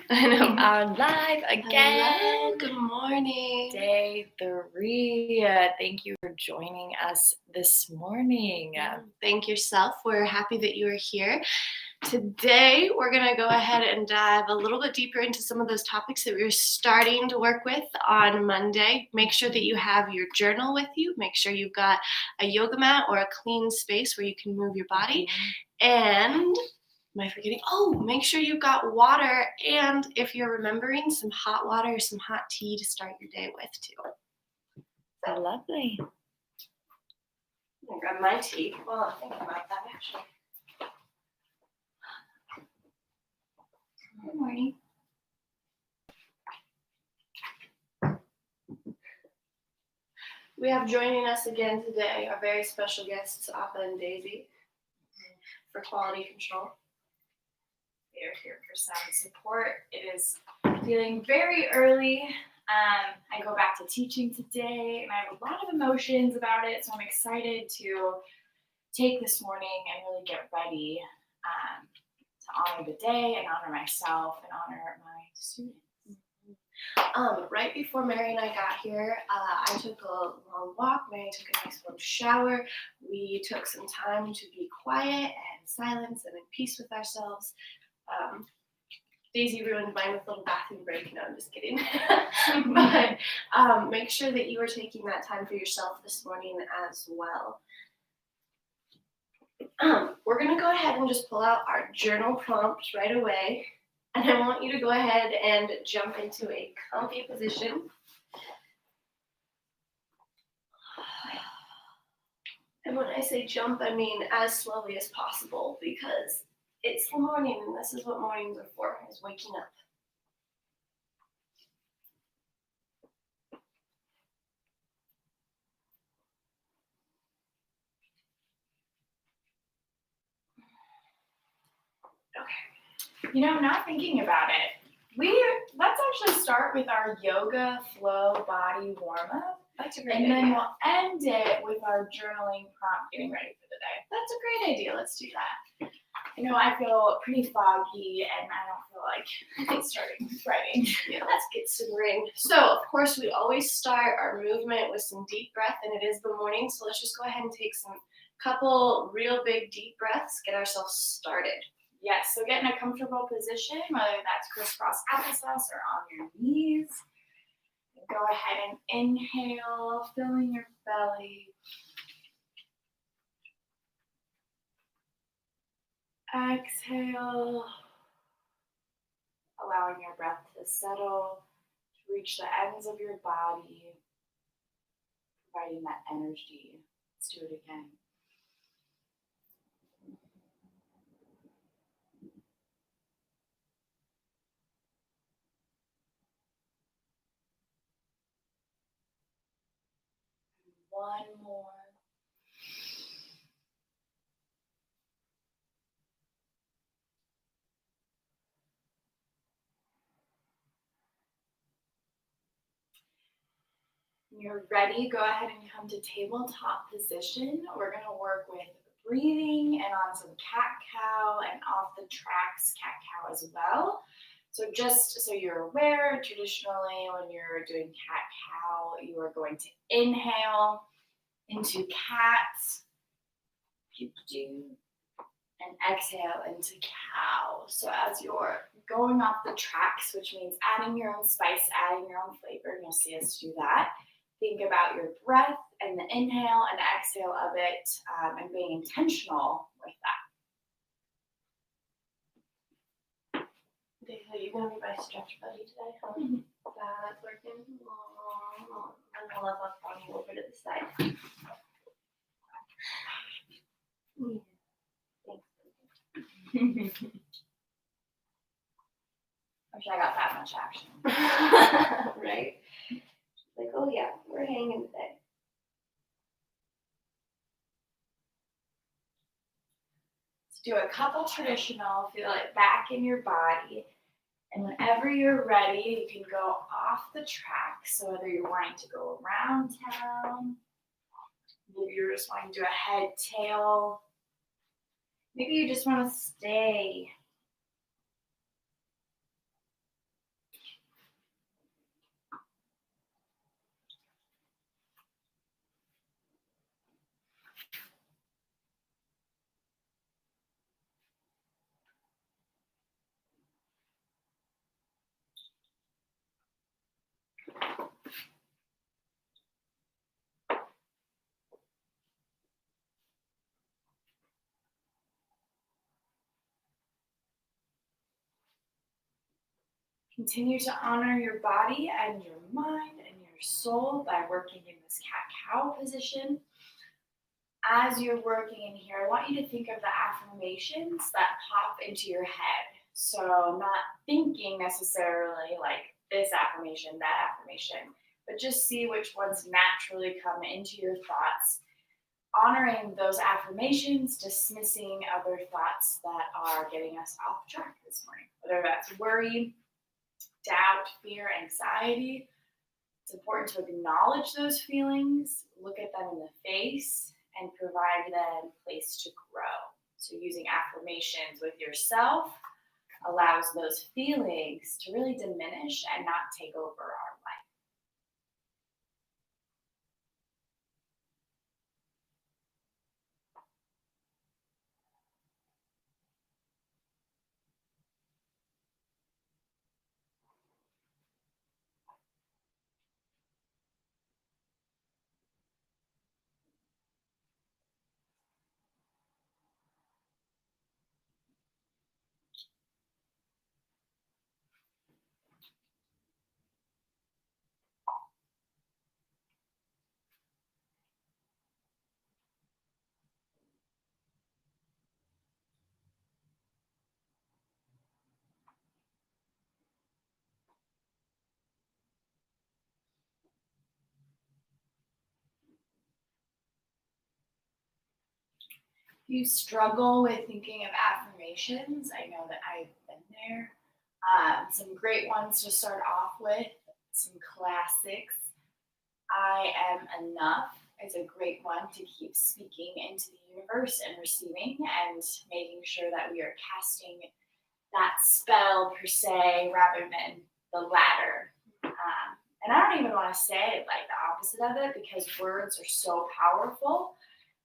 I know. We are live again. Hello, good morning. Day 3. Thank you for joining us this morning. Thank yourself. We're happy that you are here. Today, we're going to go ahead and dive a little bit deeper into some of those topics that we were starting to work with on Monday. Make sure that you have your journal with you. Make sure you've got a yoga mat or a clean space where you can move your body. And am I forgetting? Oh, make sure you've got water, and if you're remembering, some hot water or some hot tea to start your day with too. So lovely. I'm gonna grab my tea while I'm thinking about that, actually. Good morning. We have joining us again today our very special guests, Appa and Daisy, for quality control. We are here for some support. It is feeling very early. I go back to teaching today, and I have a lot of emotions about it, so I'm excited to take this morning and really get ready to honor the day and honor myself and honor my students. Right before Mary and I got here, I took a long walk. Mary took a nice warm shower. We took some time to be quiet and silence and in peace with ourselves. Daisy ruined mine with a little bathroom break. No, I'm just kidding. But make sure that you are taking that time for yourself this morning as well. We're going to go ahead and just pull out our journal prompt right away. And I want you to go ahead and jump into a comfy position. And when I say jump, I mean as slowly as possible, because it's the morning, and this is what mornings are for, is waking up. Okay. You know, not thinking about it, let's actually start with our yoga flow body warm-up. That's a great idea. idea. And then we'll end it with our journaling prompt, getting ready for the day. That's a great idea. Let's do that. You know, I feel pretty foggy, and I don't feel like starting writing. Yeah, let's get some rain. So, of course, we always start our movement with some deep breath, and it is the morning, so let's just go ahead and take some couple real big deep breaths, get ourselves started. Yes, so get in a comfortable position, whether that's crisscross applesauce or on your knees. Go ahead and inhale, filling your belly. Exhale, allowing your breath to settle, to reach the ends of your body, providing that energy. Let's do it again. One more. When you're ready, go ahead and come to tabletop position. We're going to work with breathing and on some cat-cow and off the tracks cat-cow as well. So just so you're aware, traditionally when you're doing cat-cow, you are going to inhale into cat, and exhale into cow. So as you're going off the tracks, which means adding your own spice, adding your own flavor, and you'll see us do that. Think about your breath and the inhale and exhale of it, and being intentional with that. Daisy, are you going to be my stretch buddy today? Huh? Mm-hmm. That's working. Oh, I'm going to love up on you over to the side. I wish I got that much action. Right? Like, oh yeah, we're hanging today. Let's do a couple traditional, feel it back in your body. And whenever you're ready, you can go off the track. So whether you're wanting to go around town, maybe you're just wanting to do a head, tail. Maybe you just want to stay Continue to honor your body and your mind and your soul by working in this cat-cow position. As you're working in here, I want you to think of the affirmations that pop into your head. So not thinking necessarily like this affirmation, that affirmation, but just see which ones naturally come into your thoughts, honoring those affirmations, dismissing other thoughts that are getting us off track this morning, whether that's worry, doubt, fear, anxiety. It's important to acknowledge those feelings, look at them in the face, and provide them place to grow. So using affirmations with yourself allows those feelings to really diminish and not take over our life. If you struggle with thinking of affirmations, I know that I've been there. Some great ones to start off with, some classics. I am enough is a great one to keep speaking into the universe and receiving and making sure that we are casting that spell per se rather than the latter. And I don't even want to say like the opposite of it because words are so powerful.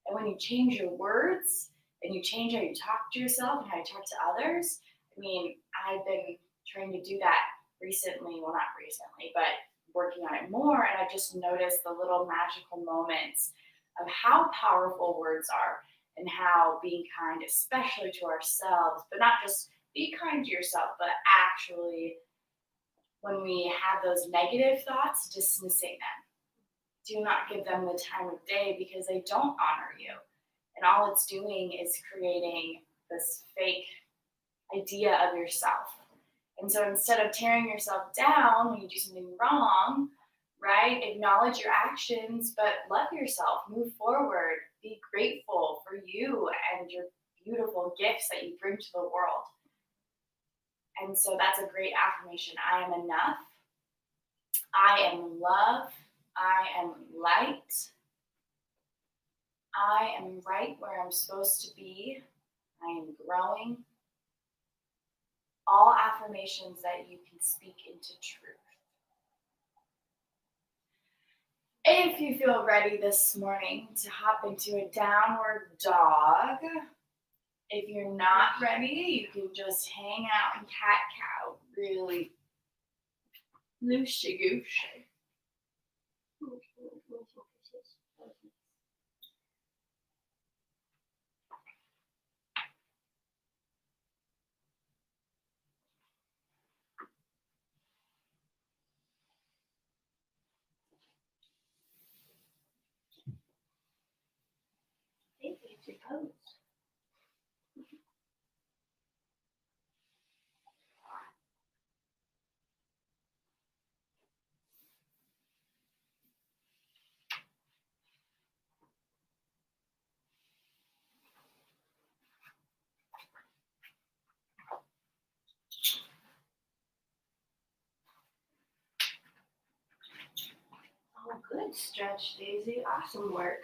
And when you change your words and you change how you talk to yourself and how you talk to others, I mean, I've been trying to do that recently, well, not recently, but working on it more. And I just noticed the little magical moments of how powerful words are and how being kind, especially to ourselves, but not just be kind to yourself, but actually when we have those negative thoughts, dismissing them. Do not give them the time of day because they don't honor you. And all it's doing is creating this fake idea of yourself. And so instead of tearing yourself down when you do something wrong, right, acknowledge your actions, but love yourself, move forward, be grateful for you and your beautiful gifts that you bring to the world. And so that's a great affirmation. I am enough. I am love. I am light. I am right where I'm supposed to be. I am growing. All affirmations that you can speak into truth. If you feel ready this morning to hop into a downward dog, if you're not ready, you can just hang out in cat-cow, really loosey-goosey. Oh, good stretch, Daisy. Awesome work.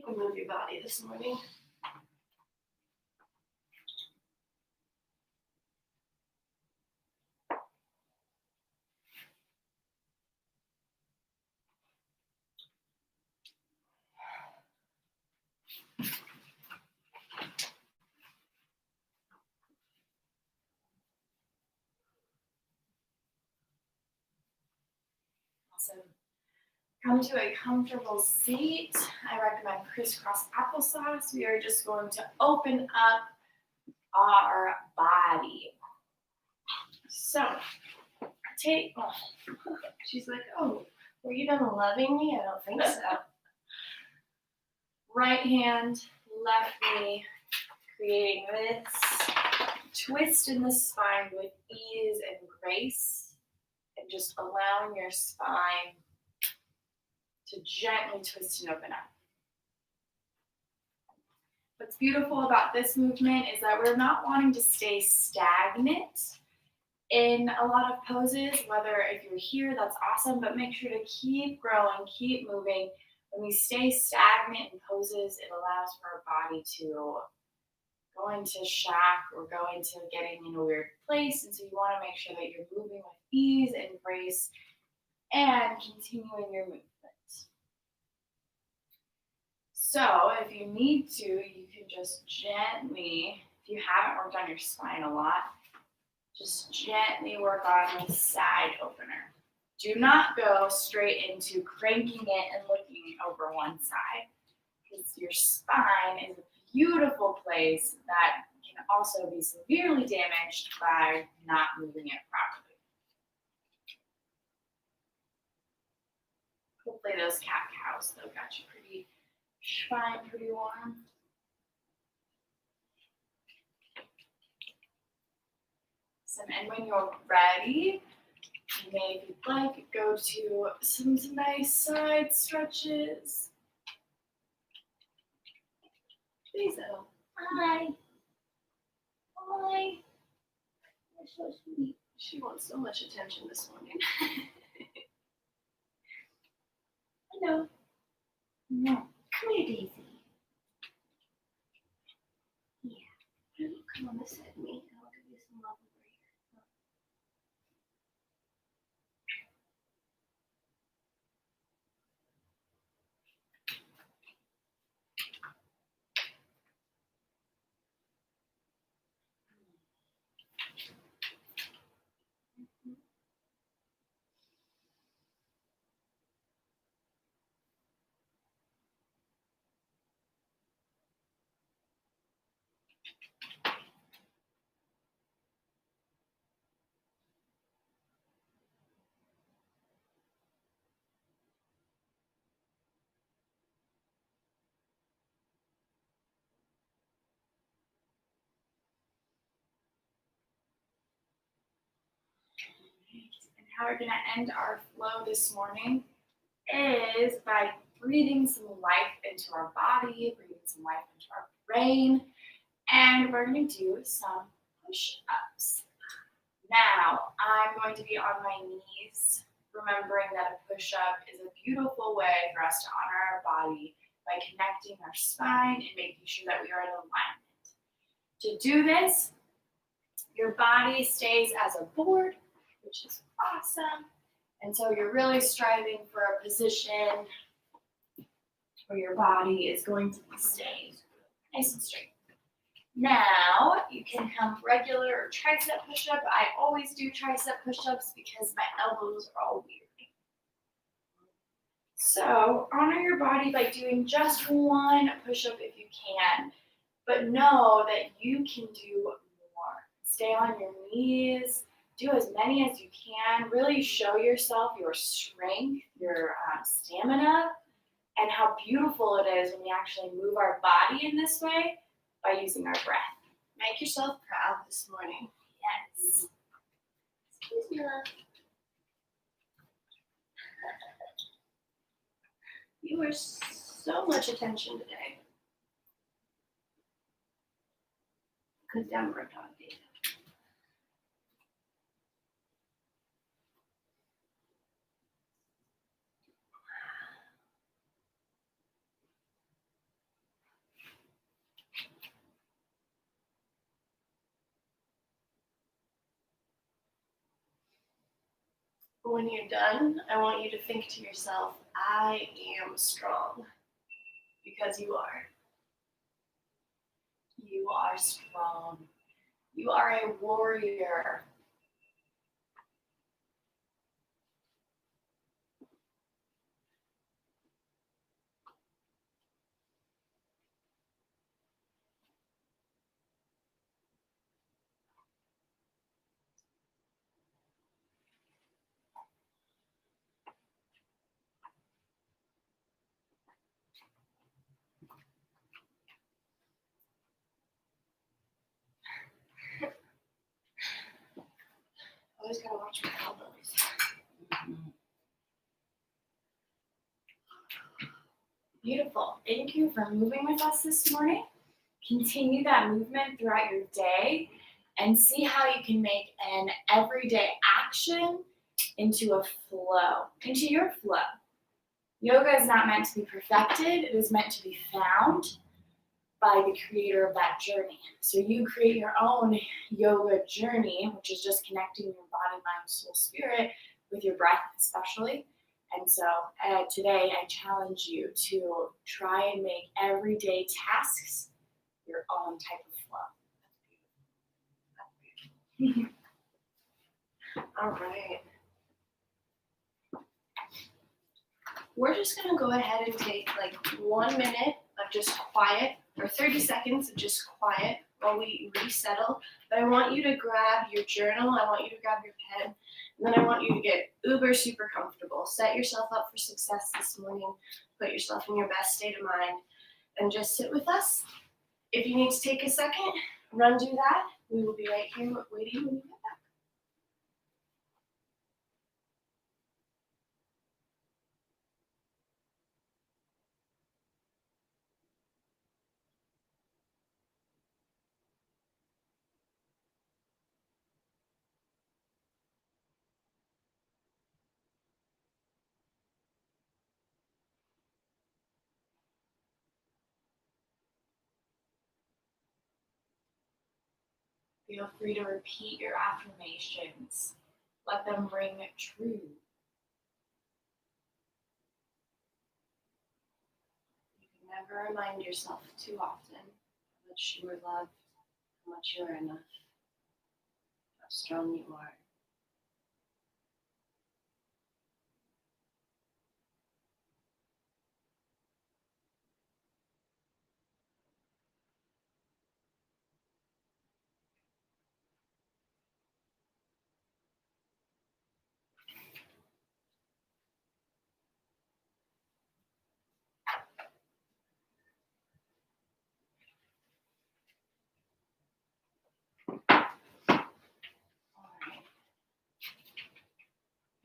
Move your body this morning. Awesome. Come to a comfortable seat. I recommend crisscross applesauce. We are just going to open up our body. So She's like, oh, were you done loving me? I don't think so. Right hand, left knee, creating this twist in the spine with ease and grace, and just allowing your spine to gently twist and open up. What's beautiful about this movement is that we're not wanting to stay stagnant in a lot of poses. Whether if you're here, that's awesome, but make sure to keep growing, keep moving. When we stay stagnant in poses, it allows for our body to go into shock or go into getting in a weird place. And so you want to make sure that you're moving with ease and grace and continuing your movement. So if you need to, you can just gently, if you haven't worked on your spine a lot, just gently work on the side opener. Do not go straight into cranking it and looking over one side, because your spine is a beautiful place that can also be severely damaged by not moving it properly. Hopefully those cat cows though got you pretty spine pretty warm. And when you're ready, you may, if you'd like, go to some nice side stretches. Lisa, hi. Hi. You're so sweet. She wants so much attention this morning. Hello. No. Come here, Daisy. Yeah. Come on beside me. I'll give you some love over here. And how we're going to end our flow this morning is by breathing some life into our body, breathing some life into our brain, and we're going to do some push-ups. Now, I'm going to be on my knees, remembering that a push-up is a beautiful way for us to honor our body by connecting our spine and making sure that we are in alignment. To do this, your body stays as a board, which is awesome. And so you're really striving for a position where your body is going to stay nice and straight. Now, you can come regular or tricep push-up. I always do tricep push-ups because my elbows are all weird. So, honor your body by doing just one push-up if you can, but know that you can do more. Stay on your knees, do as many as you can. Really show yourself your strength, your stamina, and how beautiful it is when we actually move our body in this way by using our breath. Make yourself proud this morning. Yes. Excuse me, love. You were so much attention today. Because down worked on data. When you're done, I want you to think to yourself, I am strong. Because you are. You are strong. You are a warrior. Always gotta watch my elbows. Beautiful. Thank you for moving with us this morning. Continue that movement throughout your day and see how you can make an everyday action into a flow, into your flow. Yoga is not meant to be perfected. It is meant to be found by the creator of that journey. So you create your own yoga journey, which is just connecting your body, mind, soul, spirit with your breath especially. And so today I challenge you to try and make everyday tasks your own type of flow. All right. We're just gonna go ahead and take like 1 minute of just quiet, or 30 seconds of just quiet while we resettle. But I want you to grab your journal, I want you to grab your pen, and then I want you to get uber super comfortable. Set yourself up for success this morning, put yourself in your best state of mind, and just sit with us. If you need to take a second, run do that. We will be right here waiting when you get back. Feel free to repeat your affirmations. Let them ring true. You can never remind yourself too often how much you are loved, how much you are enough, how strong you are.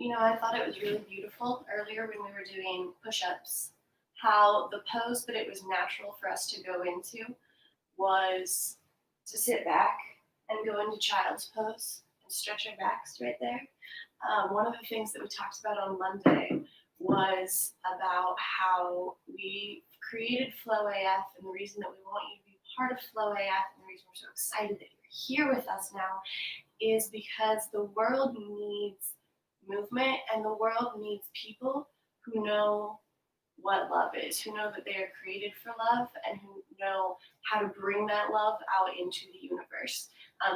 You know, I thought it was really beautiful earlier when we were doing push-ups, how the pose that it was natural for us to go into was to sit back and go into child's pose and stretch our backs right there. One of the things that we talked about on Monday was about how we created flo.aph, and the reason that we want you to be part of flo.aph and the reason we're so excited that you're here with us now is because the world needs movement, and the world needs people who know what love is, who know that they are created for love, and who know how to bring that love out into the universe,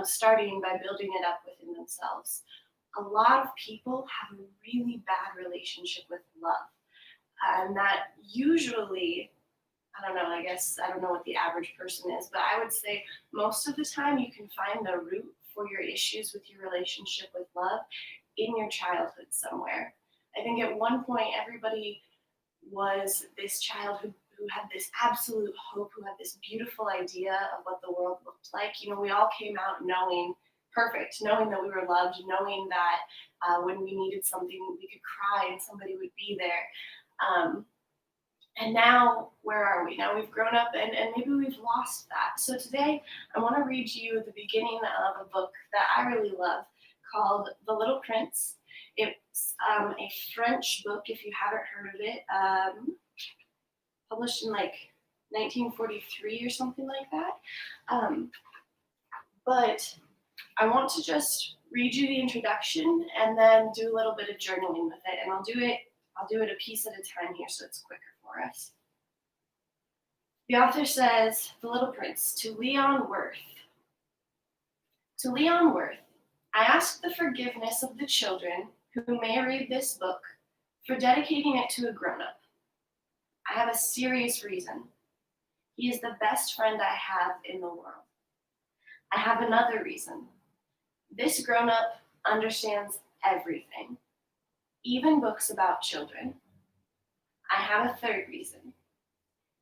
starting by building it up within themselves. A lot of people have a really bad relationship with love, and that usually, I don't know, I guess I don't know what the average person is, but I would say most of the time you can find the root for your issues with your relationship with love in your childhood somewhere. I think at one point everybody was this child who had this absolute hope, who had this beautiful idea of what the world looked like. You know, we all came out knowing perfect, knowing that we were loved, knowing that when we needed something, we could cry and somebody would be there. And now, where are we? Now we've grown up and maybe we've lost that. So today, I want to read you the beginning of a book that I really love called The Little Prince. It's a French book, if you haven't heard of it, published in like 1943 or something like that. But I want to just read you the introduction and then do a little bit of journaling with it. And I'll do it a piece at a time here so it's quicker for us. The author says, The Little Prince, to Leon Worth. To Leon Worth, I ask the forgiveness of the children who may read this book for dedicating it to a grown-up. I have a serious reason. He is the best friend I have in the world. I have another reason. This grown-up understands everything, even books about children. I have a third reason.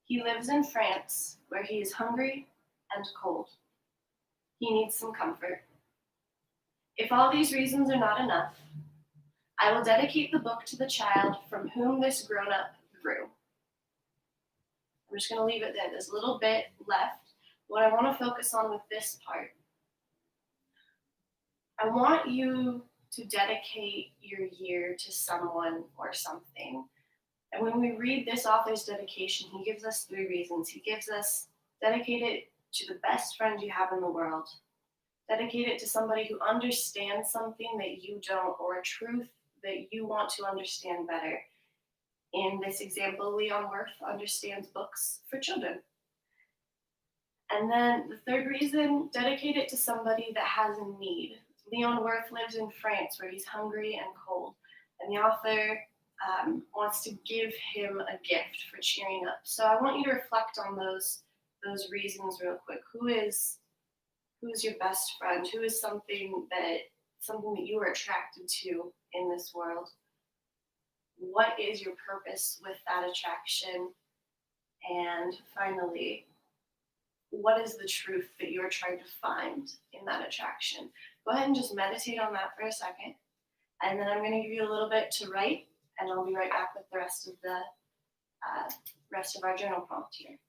He lives in France, where he is hungry and cold. He needs some comfort. If all these reasons are not enough, I will dedicate the book to the child from whom this grown-up grew. I'm just going to leave it there. There's a little bit left. What I want to focus on with this part, I want you to dedicate your year to someone or something. And when we read this author's dedication, he gives us 3 reasons. He gives us dedicate it to the best friend you have in the world. Dedicate it to somebody who understands something that you don't, or a truth that you want to understand better. In this example, Leon Worth understands books for children. And then the 3rd reason, dedicate it to somebody that has a need. Leon Worth lives in France where he's hungry and cold. And the author wants to give him a gift for cheering up. So I want you to reflect on those reasons real quick. Who is your best friend? Who is something that you are attracted to in this world? What is your purpose with that attraction? And finally, what is the truth that you're trying to find in that attraction? Go ahead and just meditate on that for a second. And then I'm going to give you a little bit to write, and I'll be right back with the rest of our journal prompt here.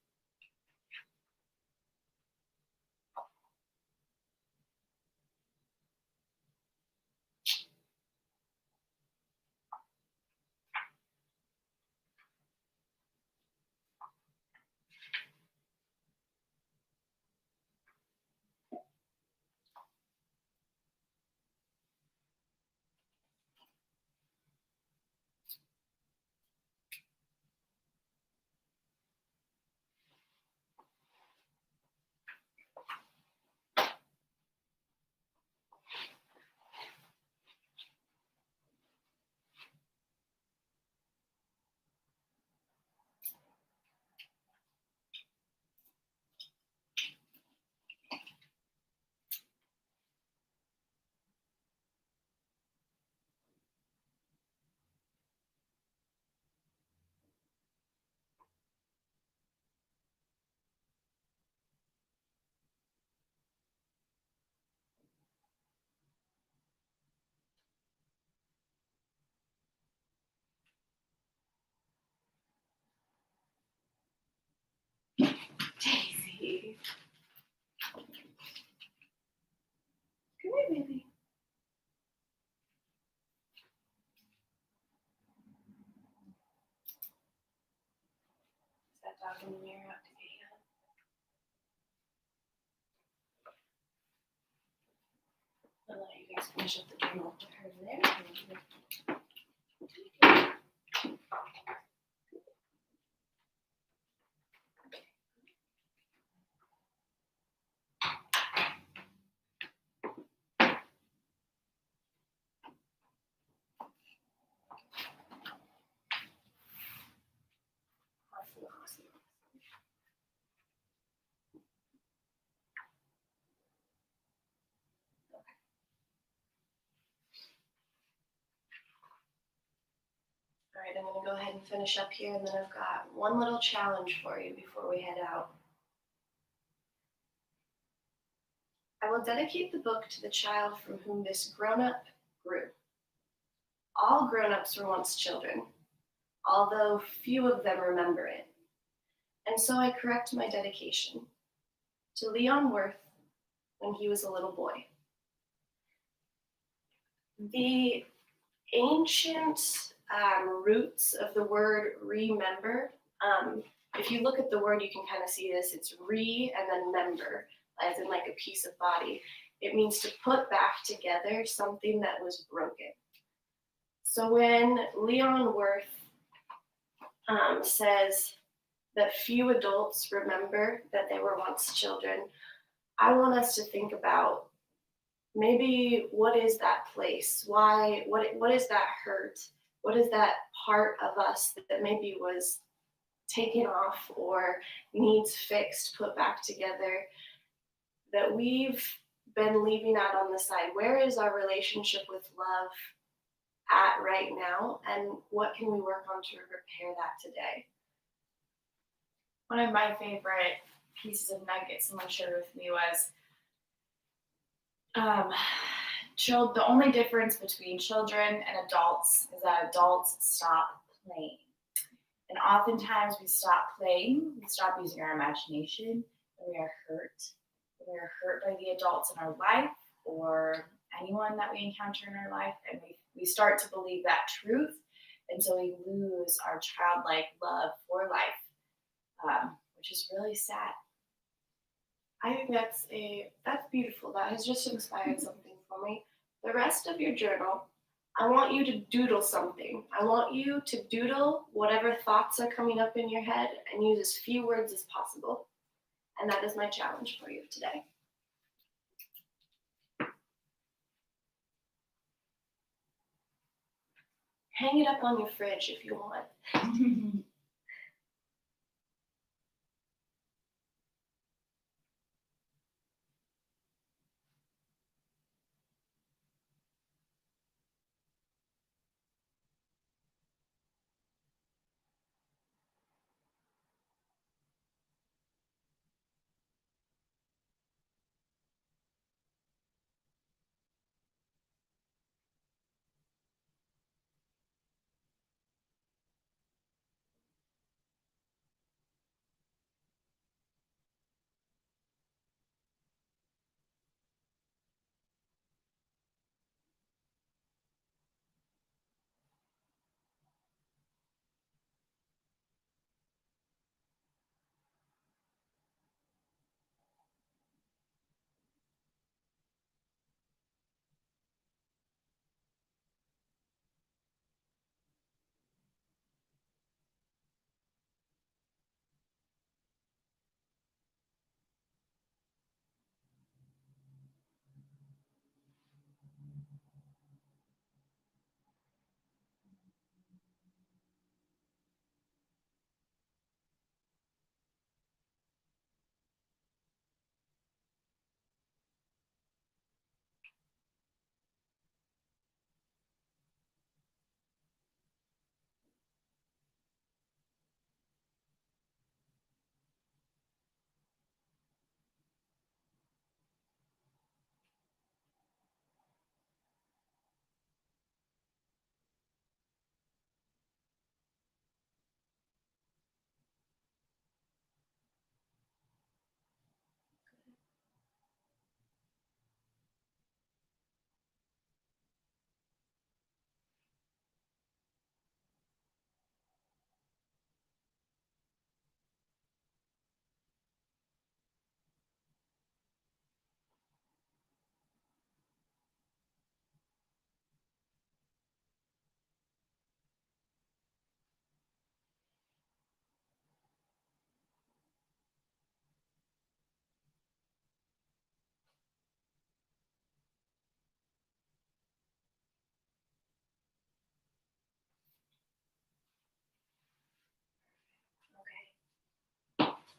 Daisy. Come here, baby. Is that dog in the mirror out to get you? I'll let you guys finish up the journal with her there. Awesome. All right, I'm going to go ahead and finish up here, and then I've got one little challenge for you before we head out. I will dedicate the book to the child from whom this grown-up grew. All grown-ups were once children, although few of them remember it. And so I correct my dedication to Leon Worth when he was a little boy. The ancient roots of the word remember, if you look at the word, you can kind of see this. It's re and then member, as in like a piece of body. It means to put back together something that was broken. So when Leon Worth says that few adults remember that they were once children, I want us to think about maybe what is that place? Why? What is that hurt? What is that part of us that maybe was taken off or needs fixed, put back together, that we've been leaving out on the side? Where is our relationship with love at right now? And what can we work on to repair that today? One of my favorite pieces of nuggets someone shared with me was The only difference between children and adults is that adults stop playing. And oftentimes we stop playing, we stop using our imagination, and we are hurt. We are hurt by the adults in our life or anyone that we encounter in our life, and we start to believe that truth, and so we lose our childlike love for life, which is really sad. I think that's beautiful. That has just inspired something for me. The rest of your journal, I want you to doodle something. I want you to doodle whatever thoughts are coming up in your head and use as few words as possible. And that is my challenge for you today. Hang it up on your fridge if you want.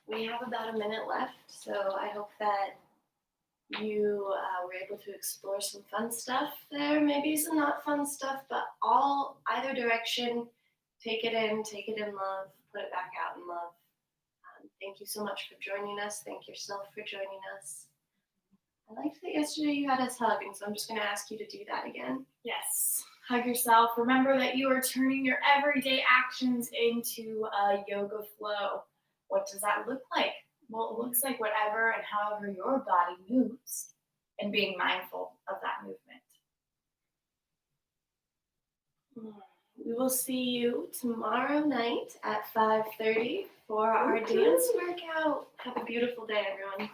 We have about a minute left, so I hope that you were able to explore some fun stuff there, maybe some not fun stuff, but either direction, take it in love, put it back out in love. Thank you so much for joining us. Thank yourself for joining us. I liked that yesterday you had us hug, and so I'm just going to ask you to do that again. Yes. Hug yourself. Remember that you are turning your everyday actions into a yoga flow. What does that look like? Well, it looks like whatever and however your body moves and being mindful of that movement. We will see you tomorrow night at 5:30 for our dance workout. Have a beautiful day, everyone.